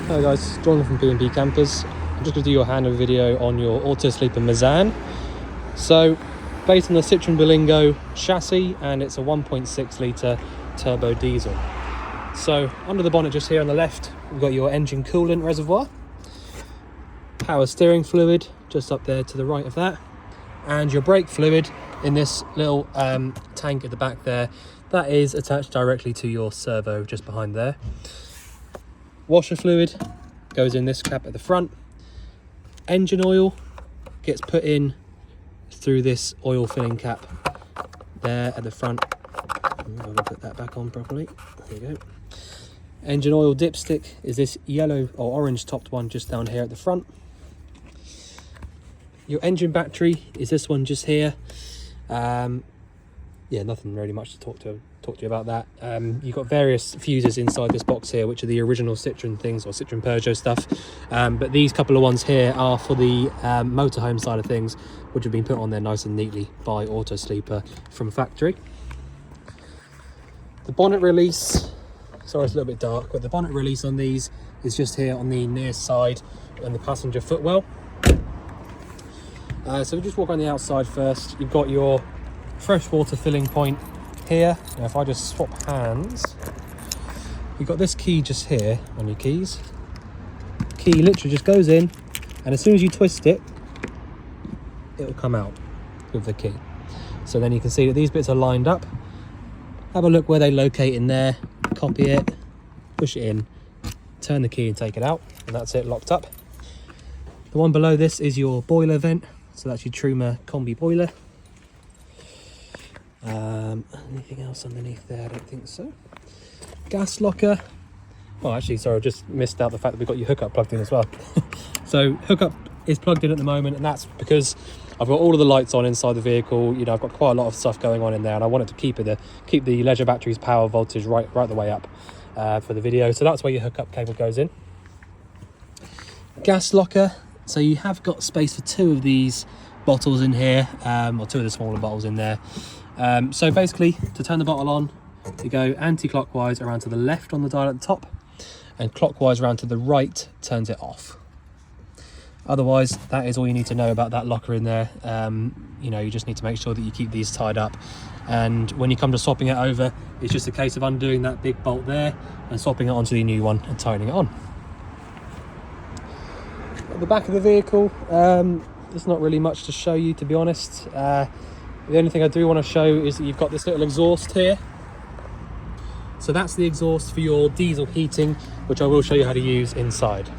Hi guys, John from B&B Campers. I'm just going to do your handover video on your Autosleeper Mezan. So, based on the Citroen Berlingo chassis, and it's a 1.6 litre turbo diesel. So, under the bonnet just here on the left, we've got your engine coolant reservoir, power steering fluid just up there to the right of that, and your brake fluid in this little tank at the back there. That is attached directly to your servo just behind there. Washer fluid goes in this cap at the front. Engine oil gets put in through this oil filling cap there at the front. I'm going to put that back on properly. There you go. Engine oil dipstick is this yellow or orange topped one just down here at the front. Your engine battery is this one just here. Yeah, nothing really much to talk to you about that. You've got various fuses inside this box here, which are the original Citroen things or Citroen Peugeot stuff. But these couple of ones here are for the motorhome side of things, which have been put on there nice and neatly by Autosleeper from factory. The bonnet release, sorry it's a little bit dark, but the bonnet release on these is just here on the near side and the passenger footwell. So we just walk on the outside first. You've got your freshwater filling point here. Now if I just swap hands, you've got this key just here on your keys. Key literally just goes in, and as soon as you twist it, it'll come out with the key. So then you can see that these bits are lined up. Have a look where they locate in there, copy it, push it in, turn the key and take it out, and that's it, locked up. The one below this is your boiler vent, so that's your Truma combi boiler. Anything else underneath there? I don't think so. Gas locker. Oh, actually, sorry, I just missed out the fact that we've got your hookup plugged in as well. So hookup is plugged in at the moment, and that's because I've got all of the lights on inside the vehicle. You know, I've got quite a lot of stuff going on in there, and I wanted to keep the leisure battery's power voltage right the way up for the video. So that's where your hookup cable goes in. Gas locker. So you have got space for two of these bottles in here, or two of the smaller bottles in there. So basically, to turn the bottle on, you go anti-clockwise around to the left on the dial at the top, and clockwise around to the right turns it off. Otherwise, that is all you need to know about that locker in there. You know, you just need to make sure that you keep these tied up, and when you come to swapping it over, it's just a case of undoing that big bolt there and swapping it onto the new one and tightening it on. At the back of the vehicle, there's not really much to show you, to be honest. The only thing I do want to show is that you've got this little exhaust here. So that's the exhaust for your diesel heating, which I will show you how to use inside.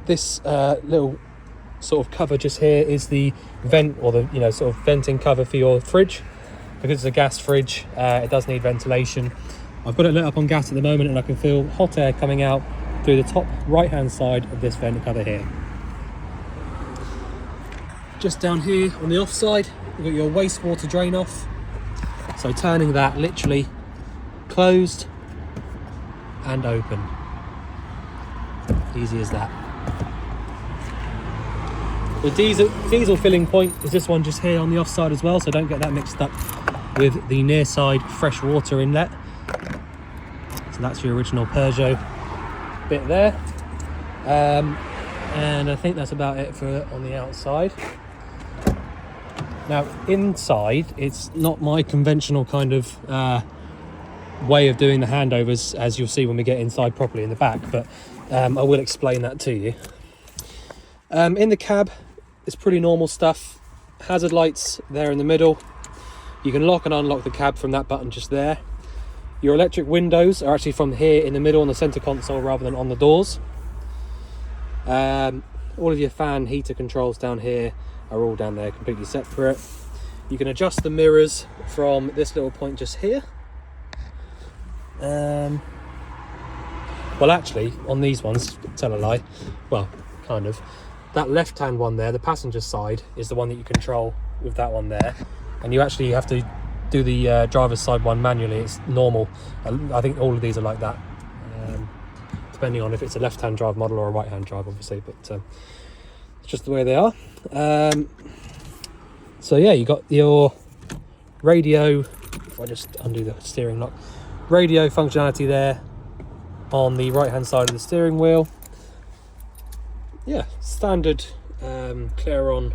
This little sort of cover just here is the vent, or the sort of venting cover for your fridge. Because it's a gas fridge, it does need ventilation. I've got it lit up on gas at the moment, and I can feel hot air coming out through the top right hand side of this vent cover here. Just down here on the off side, you've got your wastewater drain off. So turning that literally closed and open. Easy as that. The diesel filling point is this one just here on the off side as well, so don't get that mixed up with the near side fresh water inlet. So that's your original Peugeot bit there. And I think that's about it for on the outside. Now inside, it's not my conventional kind of way of doing the handovers, as you'll see when we get inside properly in the back, but I will explain that to you. In the cab, it's pretty normal stuff. Hazard lights there in the middle. You can lock and unlock the cab from that button just there. Your electric windows are actually from here in the middle on the center console rather than on the doors. All of your fan heater controls down here are all down there, completely separate. You can adjust the mirrors from this little point just here. Well, actually, on these ones, tell a lie, well, kind of. That left-hand one there, the passenger side, is the one that you control with that one there. And you actually have to do the driver's side one manually. It's normal. I think all of these are like that. Depending on if it's a left-hand drive model or a right-hand drive, obviously, but it's just the way they are. So yeah, you got your radio. If I just undo the steering lock, radio functionality there on the right hand side of the steering wheel. Yeah, standard Clairon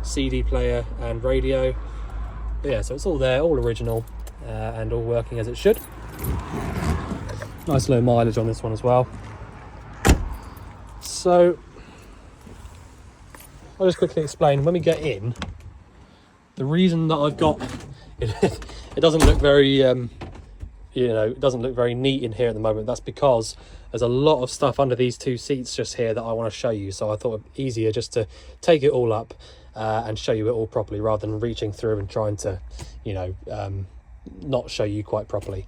CD player and radio. But yeah, so it's all there, all original, and all working as it should. Nice low mileage on this one as well. So I'll just quickly explain, when we get in, the reason that I've got it, it doesn't look very it doesn't look very neat in here at the moment. That's because there's a lot of stuff under these two seats just here that I want to show you, so I thought it easier just to take it all up and show you it all properly, rather than reaching through and trying to not show you quite properly.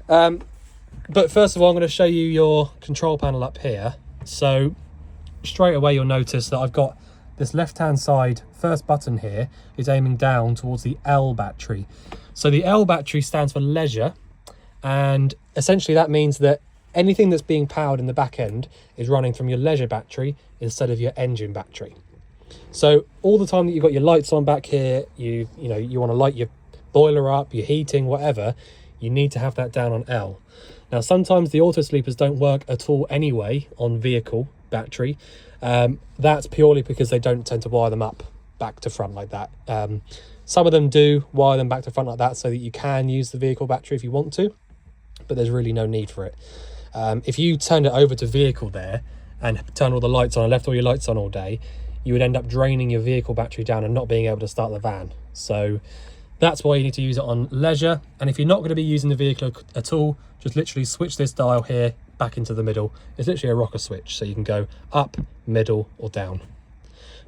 But first of all, I'm going to show you your control panel up here. So straight away you'll notice that I've got this left hand side first button here is aiming down towards the L battery. So the L battery stands for leisure, and essentially that means that anything that's being powered in the back end is running from your leisure battery instead of your engine battery. So all the time that you've got your lights on back here, you want to light your boiler up, your heating, whatever, you need to have that down on L. Now sometimes the Autosleepers don't work at all anyway on vehicle battery. That's purely because they don't tend to wire them up back to front like that. Some of them do wire them back to front like that so that you can use the vehicle battery if you want to, but there's really no need for it. If you turned it over to vehicle there and turn all the lights on and left all your lights on all day, you would end up draining your vehicle battery down and not being able to start the van. So that's why you need to use it on leisure. And if you're not going to be using the vehicle at all, just literally switch this dial here back into the middle. It's literally a rocker switch, so you can go up, middle, or down.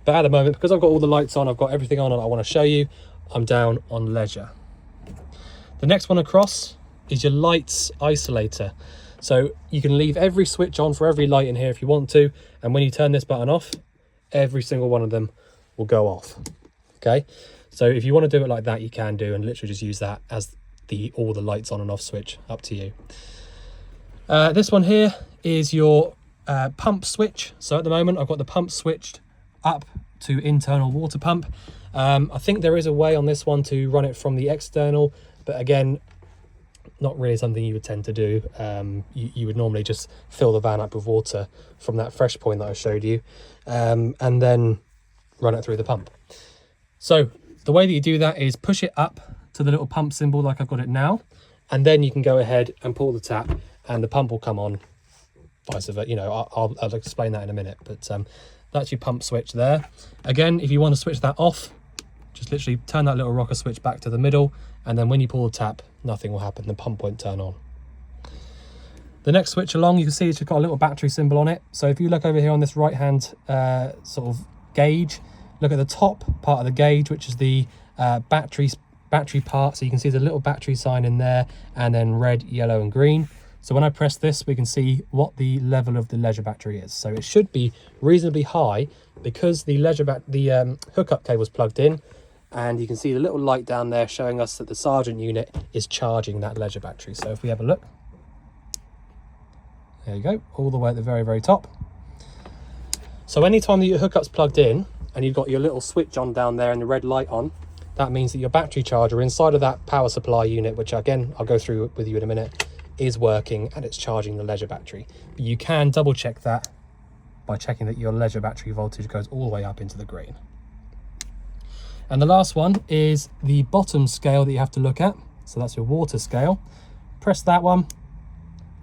But at the moment, because I've got all the lights on, I've got everything on and I want to show you, I'm down on leisure. The next one across is your lights isolator. So you can leave every switch on for every light in here if you want to, and when you turn this button off, every single one of them will go off. Okay, so if you want to do it like that, you can do, and literally just use that as all the lights on and off switch, up to you. This one here is your pump switch. So at the moment I've got the pump switched up to internal water pump. I think there is a way on this one to run it from the external, but again, not really something you would tend to do. You would normally just fill the van up with water from that fresh point that I showed you, and then run it through the pump. So the way that you do that is push it up to the little pump symbol like I've got it now, and then you can go ahead and pull the tap and the pump will come on, vice versa. I'll explain that in a minute, but that's your pump switch there. Again, if you want to switch that off, just literally turn that little rocker switch back to the middle, and then when you pull the tap, nothing will happen, the pump won't turn on. The next switch along, you can see it's got a little battery symbol on it. So if you look over here on this right hand sort of gauge, look at the top part of the gauge, which is the battery part. So you can see there's a little battery sign in there, and then red, yellow and green. So when I press this, we can see what the level of the leisure battery is. So it should be reasonably high because the hookup cable is plugged in, and you can see the little light down there showing us that the Sergeant unit is charging that leisure battery. So if we have a look, there you go, all the way at the very, very top. So anytime that your hookup's plugged in and you've got your little switch on down there and the red light on, that means that your battery charger inside of that power supply unit, which again, I'll go through with you in a minute, is working and it's charging the leisure battery. But you can double check that by checking that your leisure battery voltage goes all the way up into the green. And the last one is the bottom scale that you have to look at. So that's your water scale. Press that one,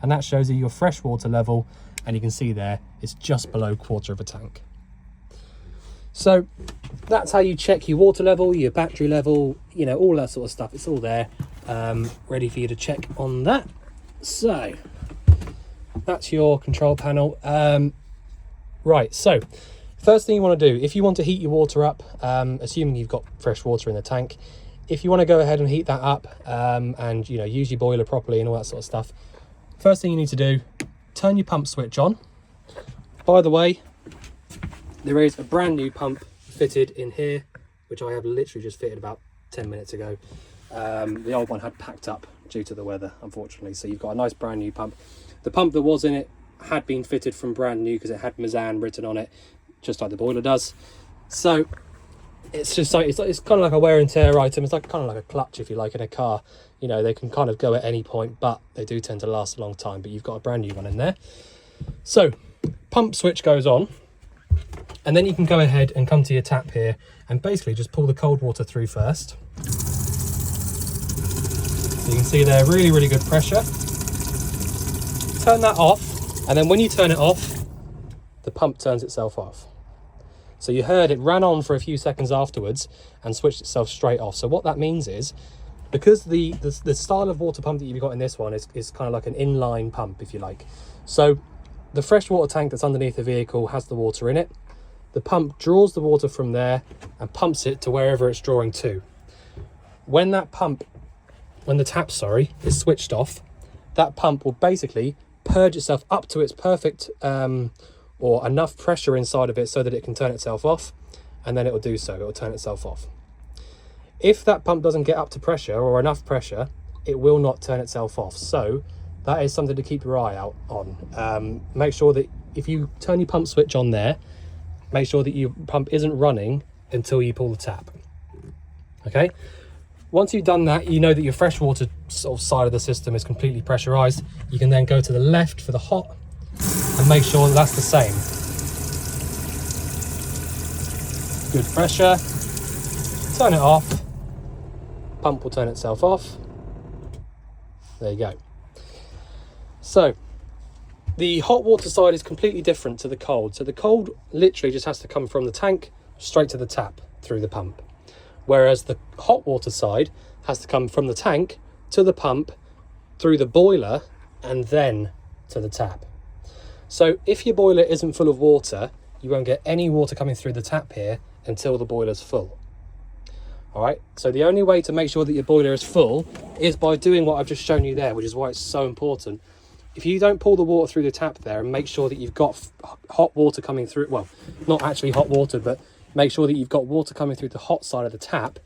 and that shows you your fresh water level, and you can see there it's just below quarter of a tank. So that's how you check your water level, your battery level, all that sort of stuff. It's all there, ready for you to check on that. So that's your control panel. Right, so first thing you want to do, if you want to heat your water up, assuming you've got fresh water in the tank, if you want to go ahead and heat that up and use your boiler properly and all that sort of stuff, first thing you need to do, turn your pump switch on. By the way, there is a brand new pump fitted in here, which I have literally just fitted about 10 minutes ago. The old one had packed up due to the weather, unfortunately, so you've got a nice brand new pump. The pump that was in it had been fitted from brand new because it had Mezan written on it, just like the boiler does. So it's just like it's kind of like a wear and tear item. It's like kind of like a clutch, if you like, in a car. You know, they can kind of go at any point, but they do tend to last a long time. But you've got a brand new one in there. So pump switch goes on, and then you can go ahead and come to your tap here and basically just pull the cold water through first. So you can see there, really, really good pressure. Turn that off, and then when you turn it off, the pump turns itself off. So you heard it ran on for a few seconds afterwards and switched itself straight off. So what that means is, because the style of water pump that you've got in this one is kind of like an inline pump, if you like. So the freshwater tank that's underneath the vehicle has the water in it. The pump draws the water from there and pumps it to wherever it's drawing to. When the tap, is switched off, that pump will basically purge itself up to its perfect or enough pressure inside of it so that it can turn itself off, and then it will do so. It will turn itself off. If that pump doesn't get up to pressure or enough pressure, it will not turn itself off. So that is something to keep your eye out on. Make sure that if you turn your pump switch on there, make sure that your pump isn't running until you pull the tap. Okay. Once you've done that, you know that your freshwater sort of side of the system is completely pressurized. You can then go to the left for the hot and make sure that that's the same. Good pressure. Turn it off. Pump will turn itself off. There you go. So the hot water side is completely different to the cold. So the cold literally just has to come from the tank straight to the tap through the pump. Whereas the hot water side has to come from the tank to the pump, through the boiler, and then to the tap. So if your boiler isn't full of water, you won't get any water coming through the tap here until the boiler's full. All right, so the only way to make sure that your boiler is full is by doing what I've just shown you there, which is why it's so important. If you don't pull the water through the tap there and make sure that you've got hot water coming through, well, not actually hot water, but make sure that you've got water coming through the hot side of the tap,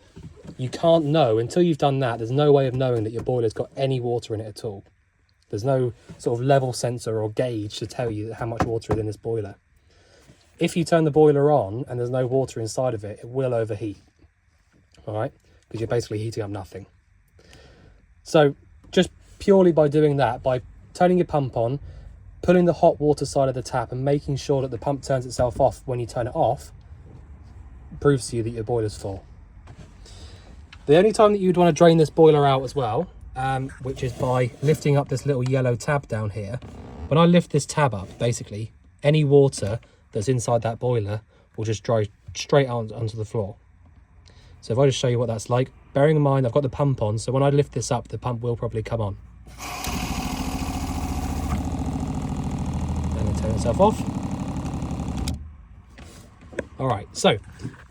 you can't know until you've done that. There's no way of knowing that your boiler's got any water in it at all. There's no sort of level sensor or gauge to tell you how much water is in this boiler. If you turn the boiler on and there's no water inside of it, it will overheat. All right, because you're basically heating up nothing. So just purely by doing that, by turning your pump on, pulling the hot water side of the tap and making sure that the pump turns itself off when you turn it off, proves to you that your boiler's full. The only time that you'd want to drain this boiler out as well, which is by lifting up this little yellow tab down here. When I lift this tab up, basically any water that's inside that boiler will just dry straight out onto the floor. So if I just show you what that's like, bearing in mind I've got the pump on, so when I lift this up, the pump will probably come on. And then turn itself off. All right, so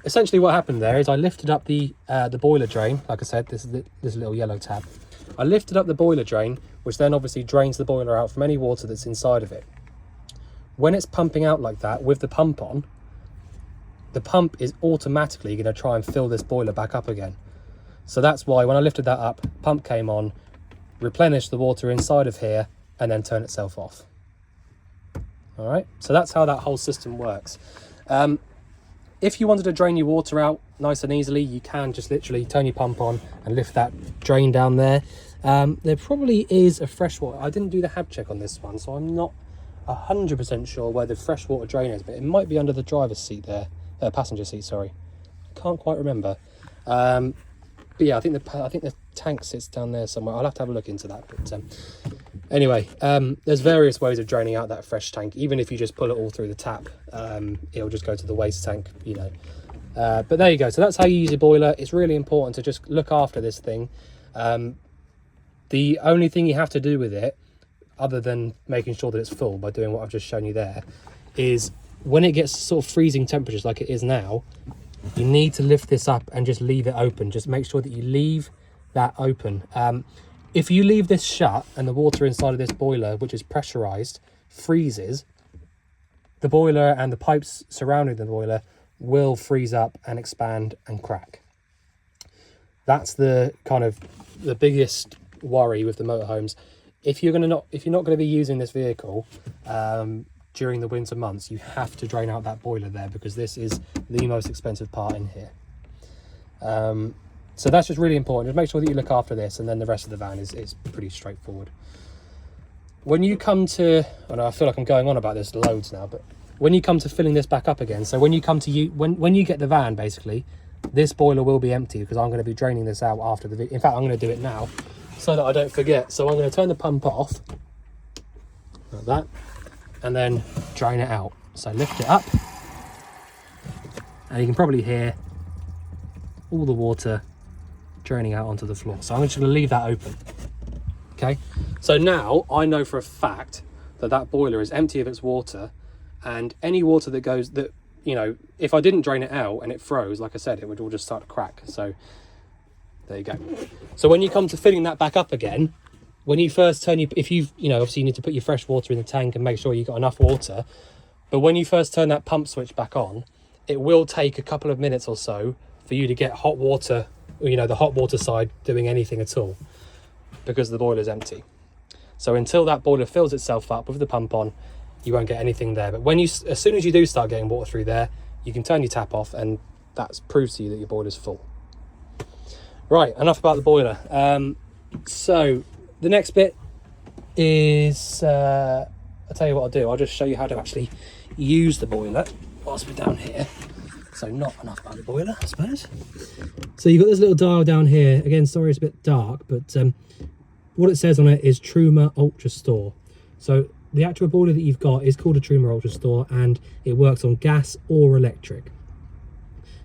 essentially what happened there is I lifted up the boiler drain. Like I said, this is this little yellow tab. I lifted up the boiler drain, which then obviously drains the boiler out from any water that's inside of it. When it's pumping out like that with the pump on, the pump is automatically going to try and fill this boiler back up again. So that's why when I lifted that up, pump came on, replenished the water inside of here, and then turn itself off. All right, so that's how that whole system works. If you wanted to drain your water out nice and easily, you can just literally turn your pump on and lift that drain down there. There probably is a freshwater. I didn't do the HAB check on this one, so I'm not 100% sure where the freshwater drain is, but it might be under the driver's seat there, passenger seat, sorry. Can't quite remember. But yeah, I think the tank sits down there somewhere. I'll have to have a look into that. But anyway, there's various ways of draining out that fresh tank. Even if you just pull it all through the tap, it'll just go to the waste tank, you know. But there you go. So that's how you use your boiler. It's really important to just look after this thing. The only thing you have to do with it, other than making sure that it's full by doing what I've just shown you there, is when it gets sort of freezing temperatures like it is now, you need to lift this up and just leave it open. Just make sure that you leave that open. If you leave this shut and the water inside of this boiler, which is pressurized, freezes, the boiler and the pipes surrounding the boiler will freeze up and expand and crack. That's the kind of the biggest worry with the motorhomes. If you're not going to be using this vehicle during the winter months, you have to drain out that boiler there, because this is the most expensive part in here. So that's just really important. Just make sure that you look after this, and then the rest of the van is pretty straightforward. When you come to, I feel like I'm going on about this loads now, but when you come to filling this back up again, so when you come to when you get the van, basically, this boiler will be empty because I'm going to be draining this out after the video. In fact, I'm going to do it now so that I don't forget. So I'm going to turn the pump off like that, and then drain it out. So lift it up, and you can probably hear all the water draining out onto the floor. So I'm just going to leave that open. Okay, so now I know for a fact that that boiler is empty of its water, and any water that goes, that, you know, if I didn't drain it out and it froze, like I said, it would all just start to crack. So there you go. So when you come to filling that back up again, when you first turn, if you've, you know, obviously you need to put your fresh water in the tank and make sure you've got enough water. But when you first turn that pump switch back on, it will take a couple of minutes or so for you to get hot water, you know, the hot water side doing anything at all, because the boiler is empty. So until that boiler fills itself up with the pump on, you won't get anything there. But when as soon as you do start getting water through there, you can turn your tap off, and that proves to you that your boiler's full. Right, enough about the boiler. So the next bit is, I'll tell you what I'll do. I'll just show you how to actually use the boiler whilst we're down here. So not enough about the boiler, I suppose. So you've got this little dial down here. Again, sorry it's a bit dark, but what it says on it is Truma Ultra Store. So the actual boiler that you've got is called a Truma Ultra Store, and it works on gas or electric.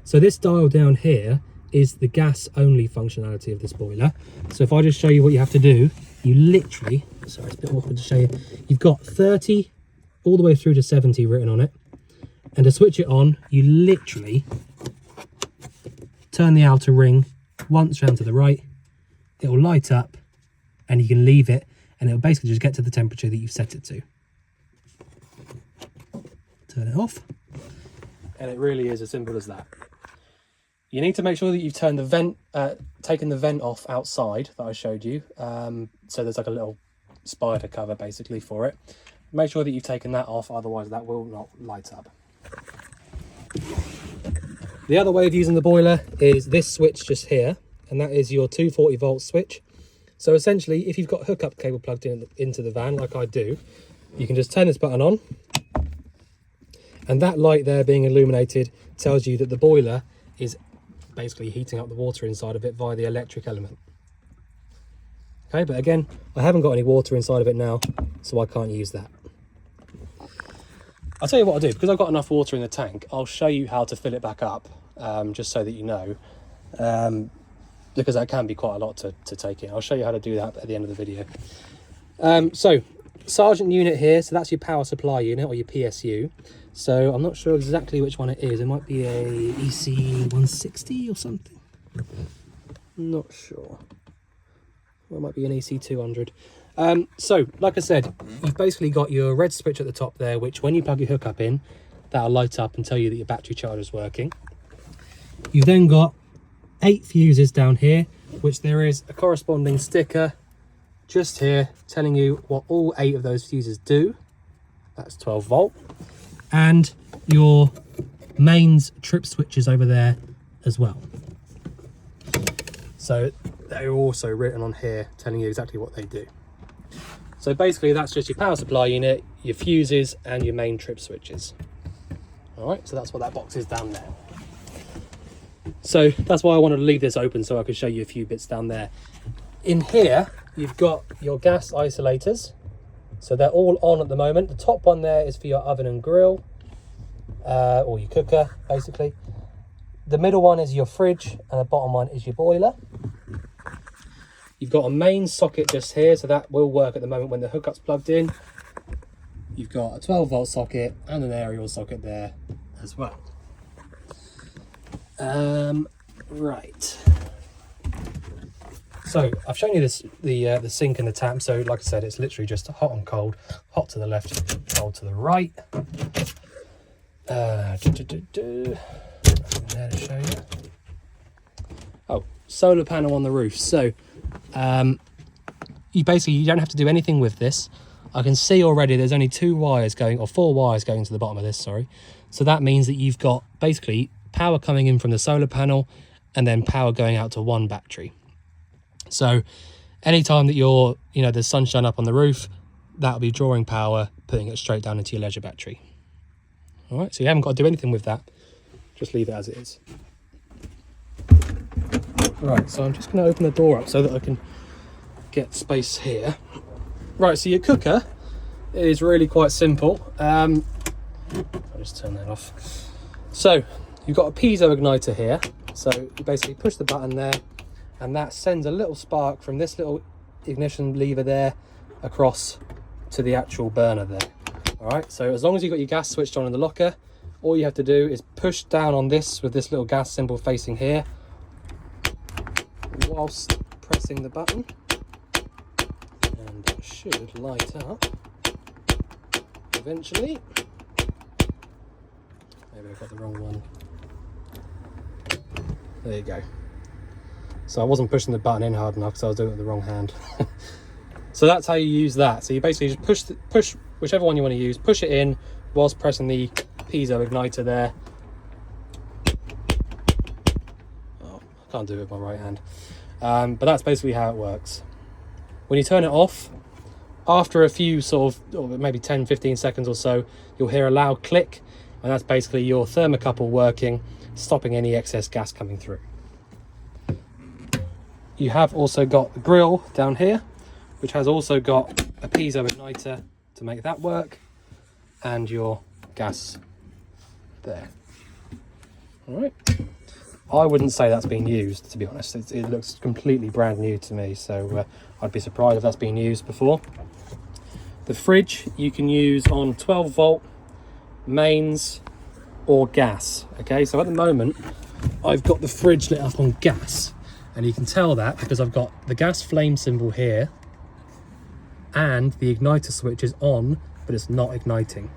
So this dial down here is the gas only functionality of this boiler. So if I just show you what you have to do, you literally, sorry it's a bit awkward to show you, you've got 30 all the way through to 70 written on it. And to switch it on, you literally turn the outer ring once round to the right, it will light up, and you can leave it, and it'll basically just get to the temperature that you've set it to. Turn it off, and it really is as simple as that. You need to make sure that you've turned the vent, taken the vent off outside that I showed you. So there's like a little spider cover basically for it. Make sure that you've taken that off, otherwise that will not light up. The other way of using the boiler is this switch just here, and that is your 240 volt switch. So essentially, if you've got hookup cable plugged into the van like I do, you can just turn this button on, and that light there being illuminated tells you that the boiler is basically heating up the water inside of it via the electric element. Okay, but again, I haven't got any water inside of it now, so I can't use that. I'll tell you what I'll do, because I've got enough water in the tank, I'll show you how to fill it back up, just so that you know, because that can be quite a lot to take in. I'll show you how to do that at the end of the video. So, Sergeant unit here, so that's your power supply unit, or your PSU. So I'm not sure exactly which one it is. It might be a EC 160 or something. Not sure. Or it might be an EC 200. So, like I said, you've basically got your red switch at the top there, which when you plug your hookup in, that'll light up and tell you that your battery charger is working. You've then got 8 fuses down here, which there is a corresponding sticker just here telling you what all 8 of those fuses do. That's 12 volt. And your mains trip switches over there as well. So they're also written on here telling you exactly what they do. So basically that's just your power supply unit, your fuses, and your main trip switches. All right, so that's what that box is down there. So that's why I wanted to leave this open, so I could show you a few bits down there. In here, you've got your gas isolators. So they're all on at the moment. The top one there is for your oven and grill, or your cooker, basically. The middle one is your fridge, and the bottom one is your boiler. You've got a main socket just here, so that will work at the moment when the hookup's plugged in. You've got a 12 volt socket and an aerial socket there as well. Right. So I've shown you this, the sink and the tap. So like I said, it's literally just hot and cold, hot to the left, cold to the right. There to show you. Oh, solar panel on the roof. So you don't have to do anything with this. I can see already there's only 2 wires going, or 4 wires going to the bottom of this, sorry. So that means that you've got basically power coming in from the solar panel and then power going out to one battery. So anytime that you're, there's sunshine up on the roof, that'll be drawing power, putting it straight down into your leisure battery. All right, so you haven't got to do anything with that. Just leave it as it is. Right, so I'm just going to open the door up so that I can get space here. Right, so your cooker is really quite simple. I'll just turn that off. So you've got a piezo igniter here. So you basically push the button there, and that sends a little spark from this little ignition lever there across to the actual burner there. All right, so as long as you've got your gas switched on in the locker, all you have to do is push down on this with this little gas symbol facing here whilst pressing the button, and it should light up eventually. Maybe I've got the wrong one. There you go. So I wasn't pushing the button in hard enough because I was doing it with the wrong hand. So that's how you use that. So you basically just push whichever one you want to use, push it in whilst pressing the piezo igniter there. Oh, I can't do it with my right hand. But that's basically how it works. When you turn it off, after a few maybe 10-15 seconds or so, you'll hear a loud click, and that's basically your thermocouple working, stopping any excess gas coming through. You have also got the grill down here, which has also got a piezo igniter to make that work, and your gas there. All right. I wouldn't say that's been used, to be honest. It looks completely brand new to me, so I'd be surprised if that's been used before. The fridge you can use on 12 volt mains or gas. Okay, so at the moment I've got the fridge lit up on gas, and you can tell that because I've got the gas flame symbol here and the igniter switch is on, but it's not igniting.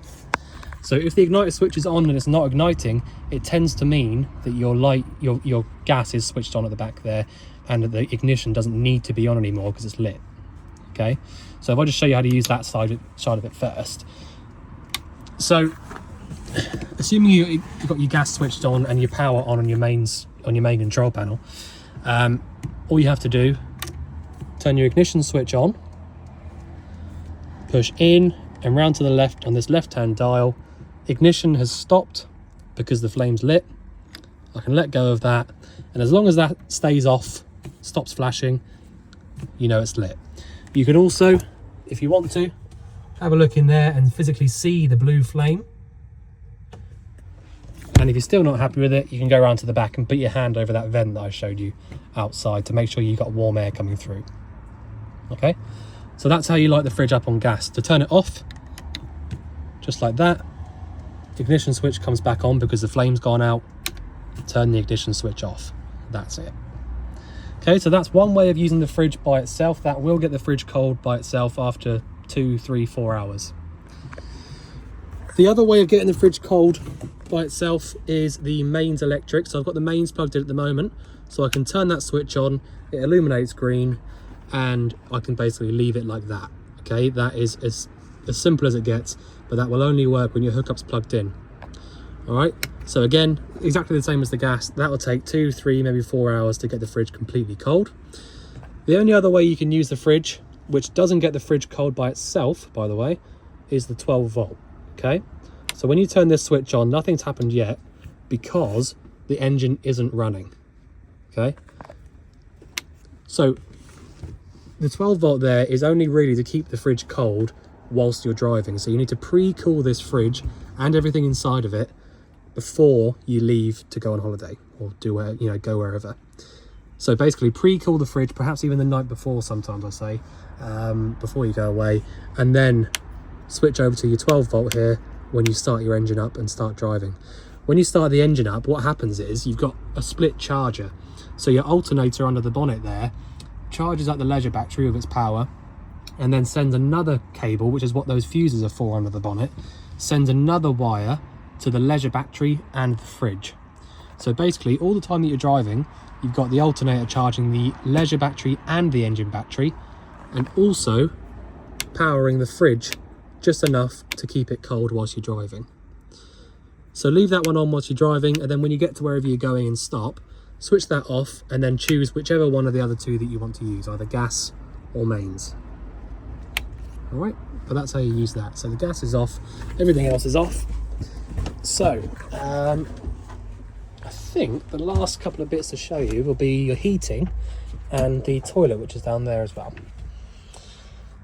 So if the igniter switch is on and it's not igniting, it tends to mean that your gas is switched on at the back there, and that the ignition doesn't need to be on anymore because it's lit. Okay, so if I just show you how to use that side of it first. So assuming you've got your gas switched on and your power on your main control panel, all you have to do, turn your ignition switch on, push in and round to the left on this left hand dial. Ignition has stopped because the flame's lit. I can let go of that, and as long as that stays off, stops flashing, it's lit. You can also, if you want to, have a look in there and physically see the blue flame. And if you're still not happy with it, you can go around to the back and put your hand over that vent that I showed you outside to make sure you've got warm air coming through. Okay, so that's how you light the fridge up on gas. To turn it off, just like that, ignition switch comes back on because the flame's gone out. Turn the ignition switch off. That's it. Okay, so that's one way of using the fridge by itself. That will get the fridge cold by itself after 2, 3, 4 hours. The other way of getting the fridge cold by itself is the mains electric. So I've got the mains plugged in at the moment, so I can turn that switch on, it illuminates green, and I can basically leave it like that. Okay, that is as simple as it gets, but that will only work when your hookup's plugged in. All right, so again, exactly the same as the gas. That will take 2, 3, maybe 4 hours to get the fridge completely cold. The only other way you can use the fridge, which doesn't get the fridge cold by itself, by the way, is the 12 volt. Okay, so when you turn this switch on, nothing's happened yet because the engine isn't running. Okay, so the 12 volt there is only really to keep the fridge cold whilst you're driving. So you need to pre-cool this fridge and everything inside of it before you leave to go on holiday or go wherever. So basically pre-cool the fridge, perhaps even the night before, sometimes I say, before you go away, and then switch over to your 12 volt here when you start your engine up and start driving. When you start the engine up, what happens is you've got a split charger. So your alternator under the bonnet there charges up the leisure battery with its power, and then sends another cable, which is what those fuses are for under the bonnet, sends another wire to the leisure battery and the fridge. So basically all the time that you're driving, you've got the alternator charging the leisure battery and the engine battery, and also powering the fridge just enough to keep it cold whilst you're driving. So leave that one on whilst you're driving, and then when you get to wherever you're going and stop, switch that off, and then choose whichever one of the other two that you want to use, either gas or mains. All right, but that's how you use that. So the gas is off, everything else is off. So I think the last couple of bits to show you will be your heating and the toilet, which is down there as well.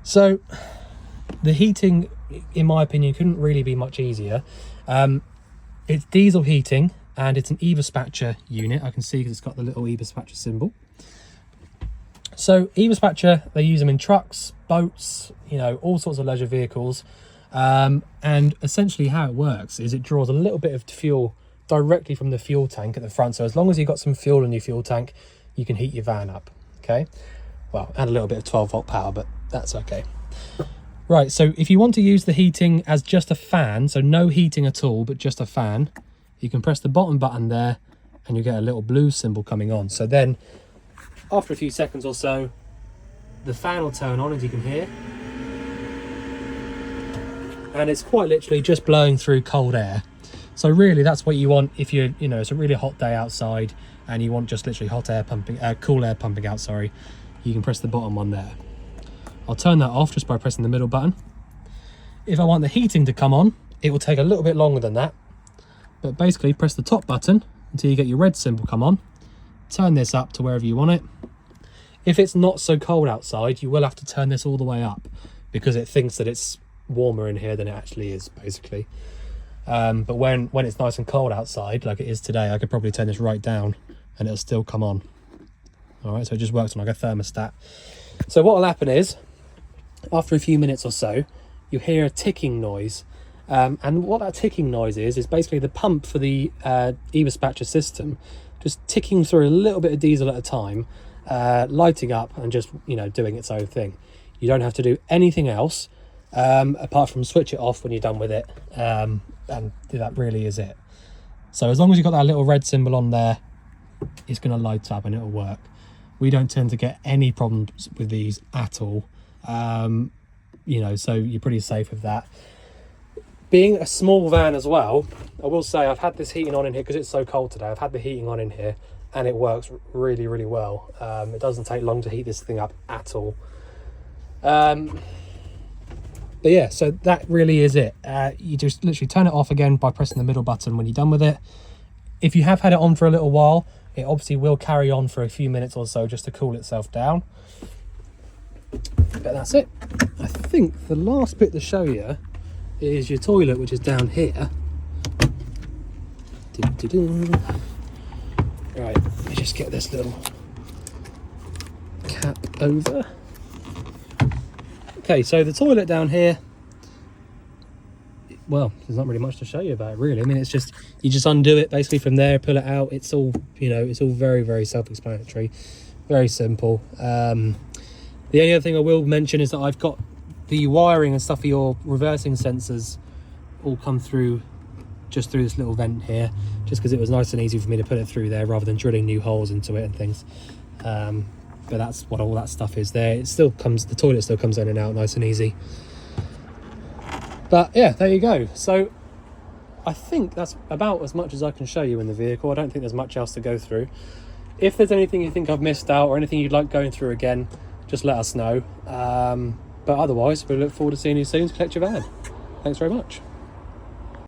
So the heating, in my opinion, couldn't really be much easier. It's diesel heating, and it's an Evaspatcher unit. I can see because it's got the little Evaspatcher symbol. So Evaspatcher, they use them in trucks, boats, you know, all sorts of leisure vehicles. And essentially how it works is it draws a little bit of fuel directly from the fuel tank at the front. So as long as you've got some fuel in your fuel tank, you can heat your van up, okay? Well, and a little bit of 12-volt power, but that's okay. Right, so if you want to use the heating as just a fan, so no heating at all, but just a fan, you can press the bottom button there and you get a little blue symbol coming on. So then after a few seconds or so, the fan will turn on, as you can hear. And it's quite literally just blowing through cold air. So really that's what you want if you're, you know, it's a really hot day outside and you want just literally hot air pumping, cool air pumping out, sorry. You can press the bottom one there. I'll turn that off just by pressing the middle button. If I want the heating to come on, it will take a little bit longer than that. But basically press the top button until you get your red symbol come on. Turn this up to wherever you want it. If it's not so cold outside, you will have to turn this all the way up because it thinks that it's warmer in here than it actually is, basically. But when it's nice and cold outside, like it is today, I could probably turn this right down and it'll still come on. All right, so it just works on like a thermostat. So what will happen is, after a few minutes or so, you hear a ticking noise. And what that ticking noise is basically the pump for the Evaspatcher system just ticking through a little bit of diesel at a time, lighting up and just, you know, doing its own thing. You don't have to do anything else apart from switch it off when you're done with it, and that really is it. So as long as you've got that little red symbol on there, it's going to light up and it'll work. We don't tend to get any problems with these at all, you know, so you're pretty safe with that. Being a small van as well, I will say I've had this heating on in here because it's so cold today. I've had the heating on in here and it works really, really well. It doesn't take long to heat this thing up at all. But yeah, so that really is it. You just literally turn it off again by pressing the middle button when you're done with it. If you have had it on for a little while, it obviously will carry on for a few minutes or so just to cool itself down. But that's it. I think the last bit to show you is your toilet, which is down here. Right, let me just get this little cap over. Okay, so the toilet down here, well, there's not really much to show you about it, really. I mean, it's just, you just undo it basically from there, pull it out. It's all, you know, it's all very, very self-explanatory, very simple. The only other thing I will mention is that I've got the wiring and stuff for your reversing sensors all come through just through this little vent here, just because it was nice and easy for me to put it through there rather than drilling new holes into it and things. But that's what all that stuff is there. It still comes, the toilet still comes in and out nice and easy. But yeah, there you go. So I think that's about as much as I can show you in the vehicle. I don't think there's much else to go through. If there's anything you think I've missed out or anything you'd like going through again, just let us know. But otherwise, we look forward to seeing you soon to collect your van. Thanks very much.